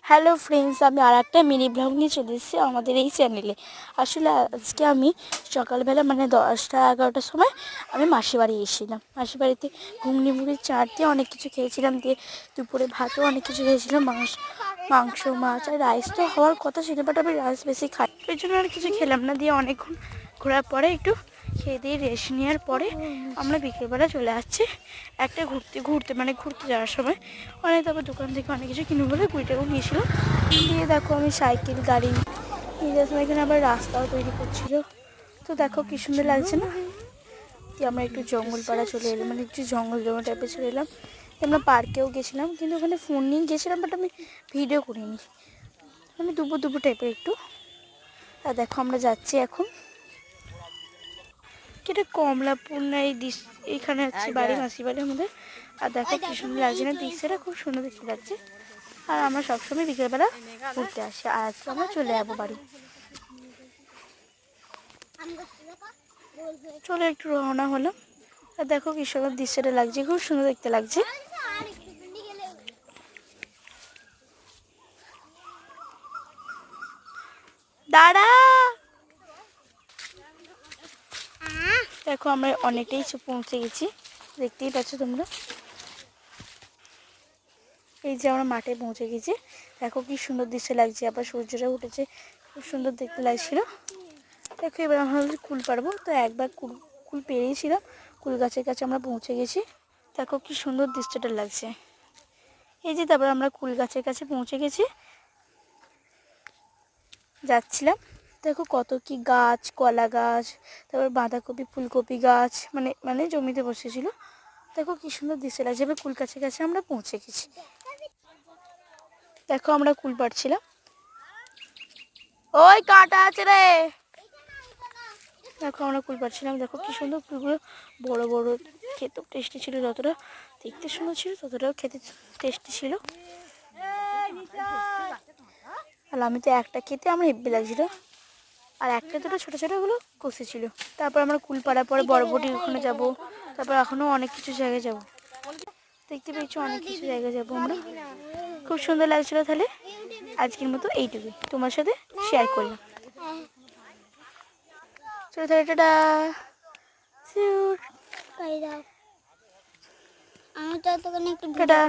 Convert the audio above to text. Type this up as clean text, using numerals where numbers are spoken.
Hello friends, আমি আর একটা mini blog নিয়ে চলে এসেছি আমাদের এই চ্যানেলে। আসলে আজকে আমি সকালবেলা মানে 10টা-11টার সময় আমি মাসির বাড়ি এসেছিলাম। মাসির বাড়িতে ঘুগনি মুড়ি চাট দিয়ে অনেক কিছু খেয়েছিলাম, দিয়ে দুপুরে ভাতও অনেক কিছু খেয়েছিলাম, মাংস মাছ আর রাইস তো হওয়ার কথা ছিল, বাট আমি রাইস বেশি খাই, ওই জন্য আর কিছু খেলাম না। দিয়ে অনেকক্ষণ ঘোরার পরে একটু খেয়ে দিয়ে রেস্ট নেওয়ার পরে আমরা বিকেলবেলা চলে আসছি একটা ঘুরতে যাওয়ার সময় তারপর দোকান থেকে অনেক কিছু কিনে বলে 20 টাকাও নিয়েছিলাম। দিয়ে দেখো আমি সাইকেল গাড়ি নিয়ে যাওয়ার সময় এখানে আবার রাস্তাও তৈরি করছিল, তো দেখো কি সুন্দর লাগছে না। দিয়ে আমরা একটু জঙ্গলপাড়া চলে এলাম, মানে একটু জঙ্গল টাইপের চলে এলাম। আমরা পার্কেও গেছিলাম, কিন্তু ওখানে ফোন নিয়ে গেছিলাম, বাট আমি ভিডিও করিনি, মানে দুপুর টাইপের একটু। আর দেখো আমরা যাচ্ছি এখন, এটা কমলাপুর না এইখানে হচ্ছে বাড়ি, মাসির বাড়ি আমাদের। আর দেখো কি সুন্দর লাগছে না, দৃশ্যটা খুব সুন্দর দেখতে লাগছে। আর আমরা সবসময় বিকেলবেলা ঘুরতে আসি, আর আজকে আমরা চলে যাবো বাড়ি। চলে একটু রওনা হলাম। আর দেখো কি সুন্দর দৃশ্যটা লাগছে, খুব সুন্দর দেখতে লাগছে। দাঁড়া, দেখো আমরা অনেকটাই পৌঁছে গেছি, দেখতেই পাচ্ছ তোমরা। এই যে আমরা মাঠে পৌঁছে গেছি, দেখো কি সুন্দর দৃশ্য লাগছে, আবার সূর্যটা উঠেছে, খুব সুন্দর দেখতে লাগছিল। দেখো এবার আমরা কুল পারবো, তো একবার কুল পেরিয়েছিলাম, কুল গাছের কাছে আমরা পৌঁছে গেছি। দেখো কি সুন্দর দৃশ্যটা লাগছে। এই যে তারপর আমরা কুল গাছের কাছে পৌঁছে গেছি, যাচ্ছিলাম। দেখো কত কি গাছ, কলা গাছ, তারপর বাঁধাকপি ফুলকপি গাছ, মানে জমিতে বসেছিল। দেখো কি সুন্দর দৃশ্য লাগছে। এবার কুল গাছের কাছে আমরা পৌঁছে গেছি। দেখো আমরা কুল পাড়ছিলাম, ওই কাঁটা আছে রে। দেখো আমরা কুল পাড়ছিলাম, দেখো কি সুন্দর কুলগুলো, বড় বড়, খেতেও টেস্টি ছিল, যতটা দেখতে সুন্দর ছিল ততটাও খেতে টেস্টি ছিল। আর আমি তো একটা খেতে আমার হেব্বি লাগছিল, আর একটা দুটো ছোটো ছোটোগুলো কষে ছিল। তারপর আমরা কুল পাড়ার পরে বড়বটি ওখানে যাবো, তারপর এখনও অনেক কিছু জায়গায় যাব, দেখতে পেয়েছি অনেক কিছু জায়গায় যাবো আমরা। খুব সুন্দর লাগছিল। তাহলে আজকের মতো এইটুকুই তোমার সাথে শেয়ার করলাম। চলো তাহলে টাটা। আমি তো একটু টাটা।